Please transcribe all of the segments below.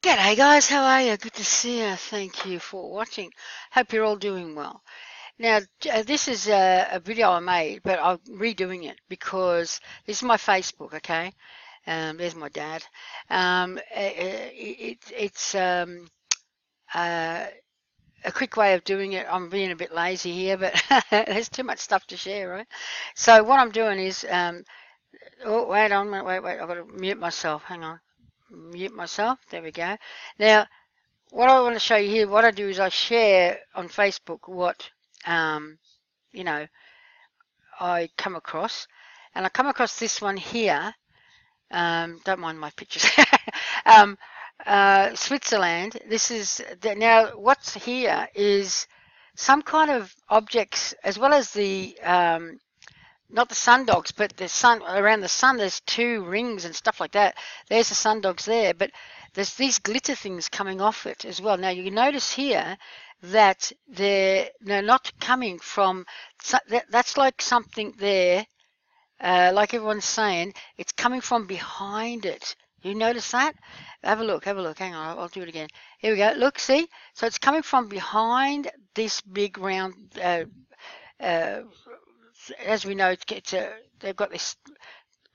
G'day guys, how are you? Good to see you. Thank you for watching. Hope you're all doing well. Now, this is a video I made, but I'm redoing it because this is my Facebook, okay? There's my dad. It's uh, a quick way of doing it. I'm being a bit lazy here, but there's too much stuff to share, right? So what I'm doing is, oh, wait on, wait, I've got to mute myself. Hang on. Mute myself. There we go. Now, what I want to show you here, what I do is I share on Facebook what, um, you know, I come across. And I come across this one here. Don't mind my pictures. um, Switzerland. This is, now what's here is some kind of objects, as well as the, not the sun dogs, but the sun, around the sun, there's two rings and stuff like that. There's the sun dogs there, but there's these glitter things coming off it as well. Now you notice here that they're not coming from, that's like something there, like everyone's saying, it's coming from behind it. You notice that? Have a look, hang on, I'll do it again. Here we go, look, see? So it's coming from behind this big round, uh, as we know, they've got this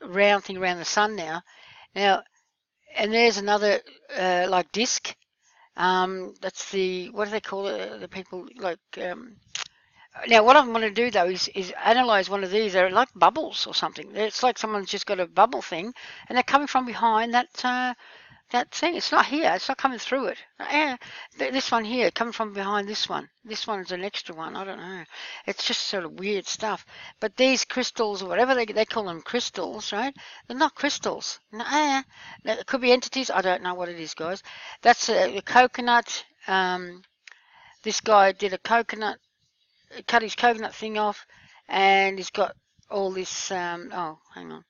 round thing around the sun now. Now, and there's another like disc. That's the, what do they call it? The people like. Now, what I'm going to do though is analyze one of these. They're like bubbles or something. It's like someone's just got a bubble thing, and they're coming from behind that thing. It's not here. It's not coming through it. This one here, coming from behind this one. This one's an extra one. I don't know. It's just sort of weird stuff. But these crystals, or whatever they call them, crystals, right? They're not crystals. It could be entities. I don't know what it is, guys. That's a coconut. This guy did a coconut, cut his coconut thing off, and he's got all this. Oh, hang on.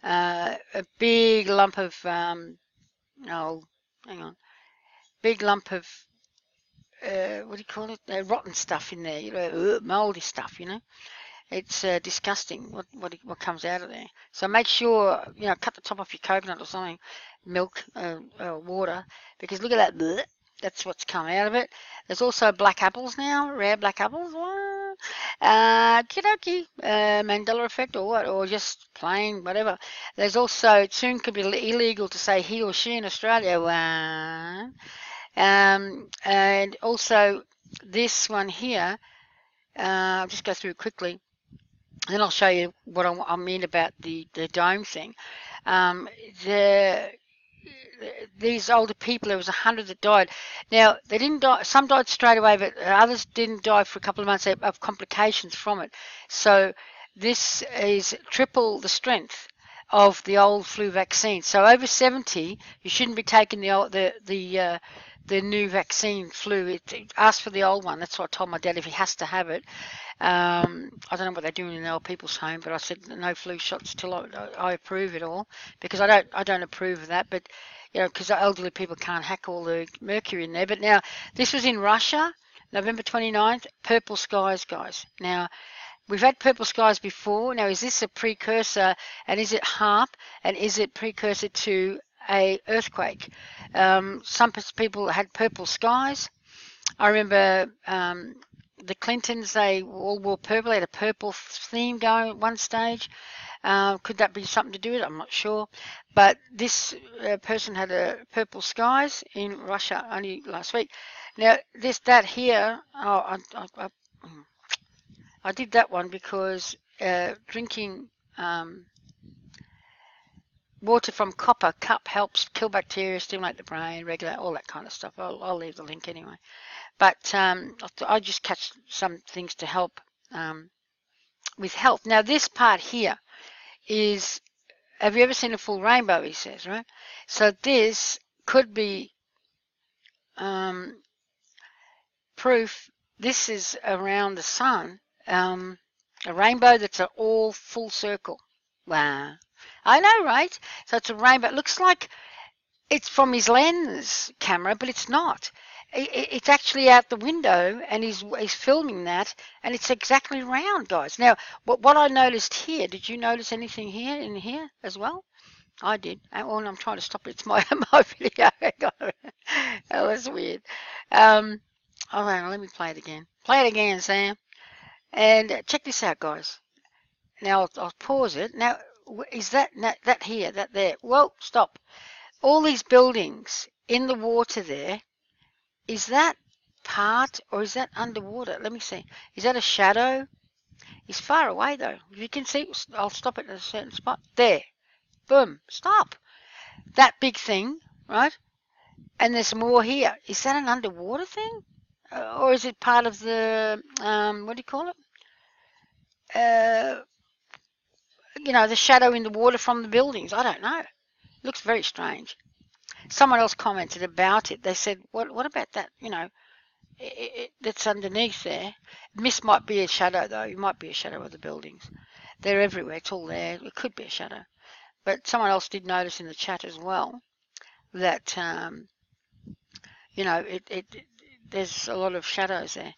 A big lump of. Oh, hang on. Big lump of, what do you call it? Rotten stuff in there, moldy stuff, It's disgusting what comes out of there. So make sure, cut the top off your coconut or something, milk, water, because look at that. Bleh, that's what's come out of it. There's also black apples now, rare black apples. Kidoki, Mandela effect or what, or just plain, whatever. There's also, it soon could be illegal to say he or she in Australia. And also this one here, I'll just go through it quickly. Then I'll show you what I mean about the dome thing. These older people, there was 100 that died. Now, they didn't die, some died straight away, but others didn't die for a couple of months of complications from it. So this is triple the strength of the old flu vaccine. So over 70, you shouldn't be taking the new vaccine flu. Ask for the old one. That's what I told my dad if he has to have it. I don't know what they're doing in the old people's home, but I said no flu shots till I approve it all, because I don't approve of that. But because elderly people can't hack all the mercury in there. But now this was in Russia, November 29th. Purple skies, guys. Now we've had purple skies before. Now is this a precursor, and is it HARP, and is it precursor to a earthquake? Some people had purple skies. I remember the Clintons, they all wore purple. They had a purple theme going at one stage. Could that be something to do with it? I'm not sure. But this person had a purple skies in Russia only last week. Now that here, I did that one because drinking water from copper cup helps kill bacteria, stimulate the brain, regulate all that kind of stuff. I'll leave the link anyway. But I just catch some things to help with health. Now this part here is, have you ever seen a full rainbow, he says, right? So this could be proof. This is around the sun, a rainbow that's an all full circle. Wow. I know, right? So it's a rainbow. It looks like it's from his lens camera, but it's not. It's actually out the window, and he's filming that, and it's exactly round, guys. Now, what I noticed here, did you notice anything here in here as well? I did. Well, I'm trying to stop it. It's my my video. That was weird. Um, oh, hang on, let me play it again. Play it again, Sam. And check this out, guys. Now I'll pause it. Now, is that here, that there? Well, stop. All these buildings in the water there, is that part or is that underwater? Let me see. Is that a shadow? It's far away though. If you can see, I'll stop it at a certain spot. There. Boom. Stop. That big thing, right? And there's more here. Is that an underwater thing? Or is it part of the, what do you call it? The shadow in the water from the buildings. I don't know. It looks very strange. Someone else commented about it. They said, what about that, that's underneath there? Mist might be a shadow, though. It might be a shadow of the buildings. They're everywhere. It's all there. It could be a shadow. But someone else did notice in the chat as well that, there's a lot of shadows there.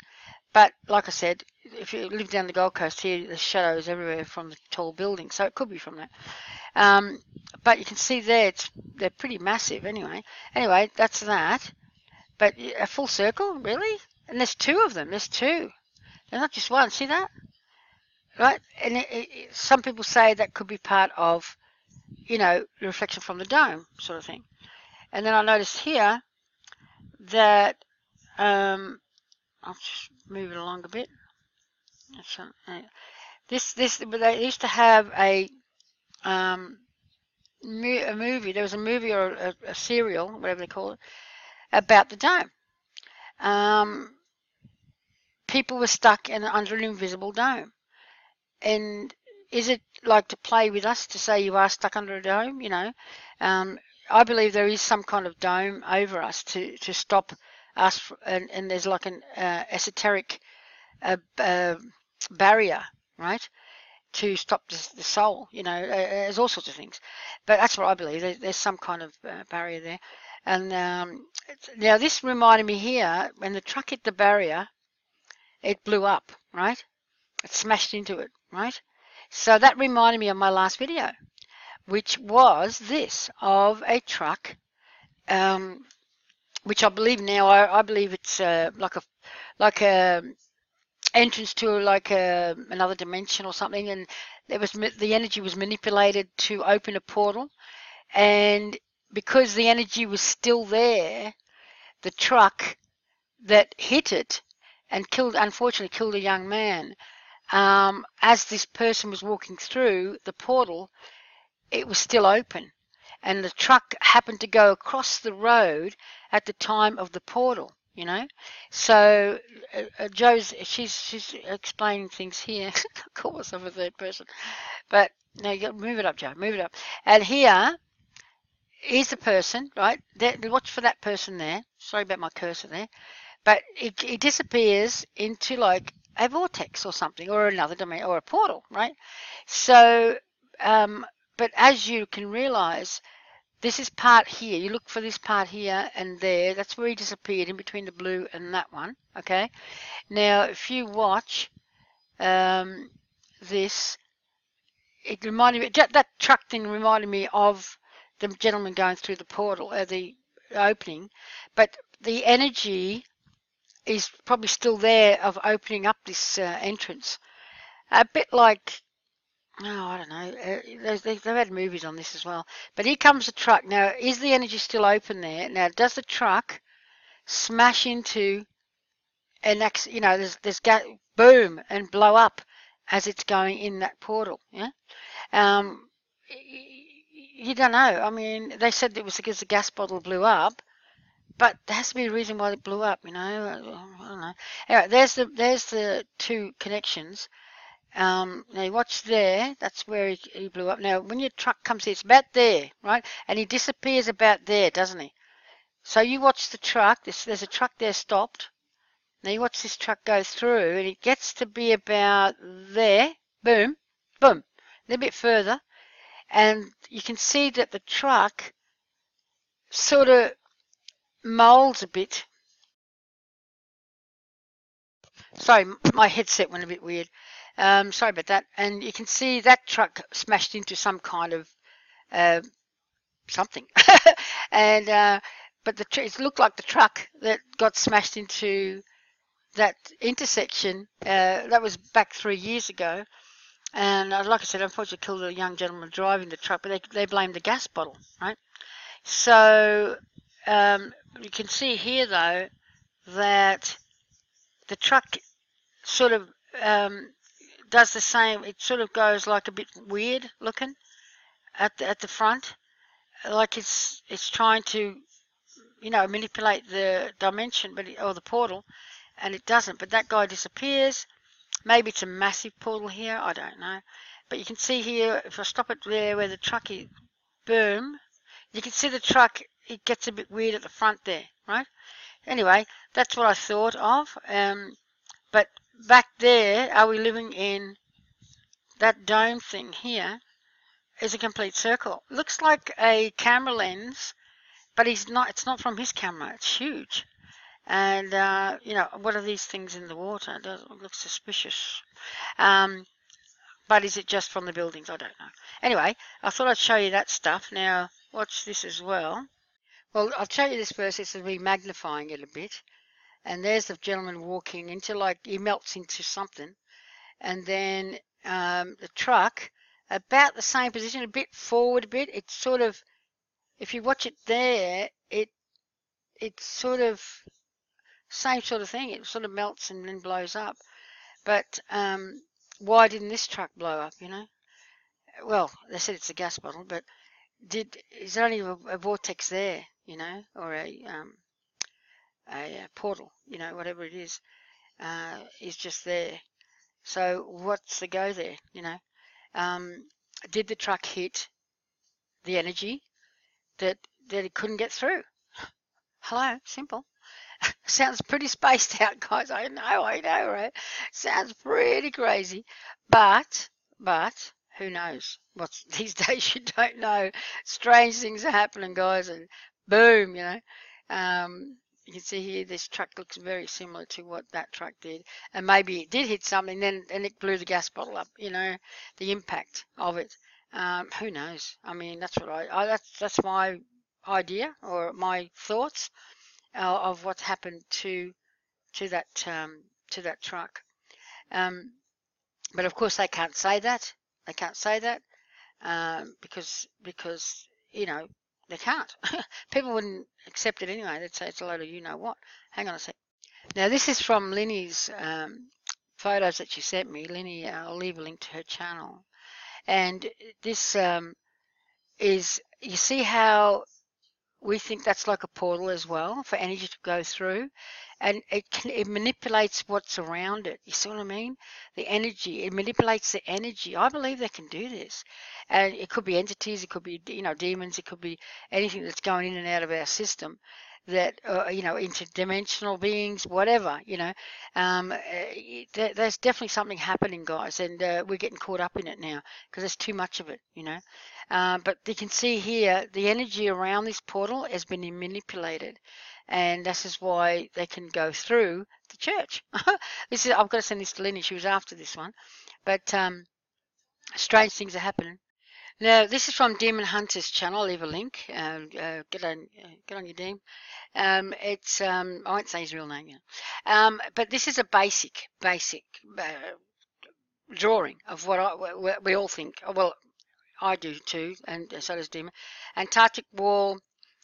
But like I said, if you live down the Gold Coast here, there's shadows everywhere from the tall buildings, so it could be from that. But you can see there, they're pretty massive anyway. Anyway, that's that. But a full circle, really? And there's two of them. There's two. There's not just one. See that? Right? And some people say that could be part of, the reflection from the dome sort of thing. And then I noticed here that, I'll just move it along a bit. They used to have a movie. There was a movie or a serial, whatever they call it, about the dome. People were stuck under an invisible dome. And is it like to play with us to say you are stuck under a dome? I believe there is some kind of dome over us to stop us, and there's like an esoteric barrier, right, to stop the soul. There's all sorts of things, but that's what I believe. There's some kind of barrier there. And now this reminded me here, when the truck hit the barrier, it blew up, right? It smashed into it, right? So that reminded me of my last video, which was this, of a truck, which I believe now, I believe it's like a entrance to another dimension or something, and the energy was manipulated to open a portal, and because the energy was still there, the truck that hit it and unfortunately killed a young man, as this person was walking through the portal, it was still open, and the truck happened to go across the road at the time of the portal. So she's explaining things here. Of course, I'm a third person, but no, you got to move it up, Joe. Move it up. And here is the person, right? Watch for that person there. Sorry about my cursor there, but it disappears into like a vortex or something, or another domain, or a portal, right? So, but as you can realize, this is part here. You look for this part here and there. That's where he disappeared, in between the blue and that one. Okay. Now, if you watch this, it reminded me, that truck thing reminded me of the gentleman going through the portal, the opening, but the energy is probably still there of opening up this entrance. A bit like, no, I don't know. They've had movies on this as well. But here comes the truck. Now, is the energy still open there? Now, does the truck smash into an there's boom, and blow up as it's going in that portal? Yeah. You don't know. I mean, they said it was because the gas bottle blew up, but there has to be a reason why it blew up. I don't know. Anyway, there's the two connections. Now you watch there, that's where he blew up. Now when your truck comes here, it's about there, right? And he disappears about there, doesn't he? So you watch the truck, there's a truck there stopped. Now you watch this truck go through, and it gets to be about there, boom, boom, a little bit further, and you can see that the truck sort of molds a bit. Sorry, my headset went a bit weird. Sorry about that. And you can see that truck smashed into some kind of something. And but it looked like the truck that got smashed into that intersection. That was back 3 years ago. And like I said, unfortunately killed a young gentleman driving the truck, but they blamed the gas bottle, right? So you can see here, though, that the truck sort of does the same. It sort of goes like a bit weird looking at the front, like it's trying to manipulate the dimension, or the portal, and it doesn't. But that guy disappears. Maybe it's a massive portal here. I don't know. But you can see here, if I stop it there where the truck is, boom, you can see the truck. It gets a bit weird at the front there, right? Anyway, that's what I thought of. But back there, are we living in that dome thing here? Is a complete circle. Looks like a camera lens, but he's not. It's not from his camera. It's huge. And what are these things in the water? It doesn't look suspicious. But is it just from the buildings? I don't know. Anyway, I thought I'd show you that stuff. Now, watch this as well. Well, I'll show you this first. This will be magnifying it a bit. And there's the gentleman walking into, like, he melts into something. And then the truck, about the same position, a bit forward a bit. It's sort of, if you watch it there, it's sort of same sort of thing. It sort of melts and then blows up. But why didn't this truck blow up, Well, they said it's a gas bottle, but is there only a vortex there, or a portal, whatever it is just there. So what's the go there, Did the truck hit the energy that it couldn't get through? Hello, simple. Sounds pretty spaced out, guys. I know, right? Sounds pretty crazy. But who knows? What's these days you don't know. Strange things are happening, guys, and boom, you can see here this truck looks very similar to what that truck did. And maybe it did hit something, and it blew the gas bottle up, the impact of it. Who knows? I mean, that's what that's my idea or my thoughts of what happened to that truck. Um, but of course they can't say that. They can't say that because they can't. People wouldn't accept it anyway. They'd say it's a load of what. Hang on a sec. Now this is from Linny's photos that she sent me. Linny, I'll leave a link to her channel. And this is, you see how we think that's like a portal as well for energy to go through, and it manipulates what's around it. You see what I mean? The energy, it manipulates the energy. I believe they can do this, and it could be entities, it could be demons, it could be anything that's going in and out of our system, that interdimensional beings, whatever. There's definitely something happening, guys, and we're getting caught up in it now because there's too much of it. But you can see here the energy around this portal has been manipulated, and this is why they can go through the church. I've got to send this to Lenny. She was after this one, but strange things are happening. Now this is from Demon Hunter's channel. I'll leave a link. Get on your Deem. It's I won't say his real name, but this is a basic drawing of what we all think. Well, I do too, and so does Demon. Antarctic wall,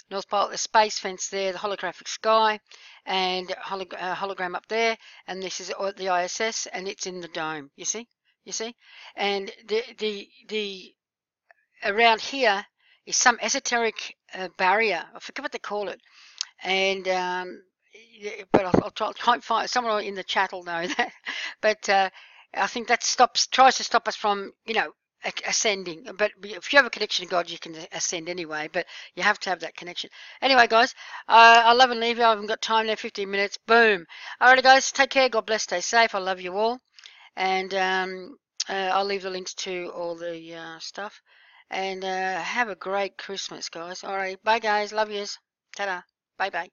North Pole, the space fence there, the holographic sky, and hologram up there, and this is the ISS, and it's in the dome. You see, and the around here is some esoteric barrier. I forget what they call it, and but I'll try and find someone in the chat will know that. But I think that tries to stop us from ascending. But if you have a connection to God, you can ascend anyway, but you have to have that connection. Anyway, guys, I love and leave you. I haven't got time now, 15 minutes. Boom. Alrighty, guys, take care. God bless. Stay safe. I love you all. And I'll leave the links to all the stuff. And have a great Christmas, guys. Alright, bye, guys. Love yous. Ta-da. Bye-bye.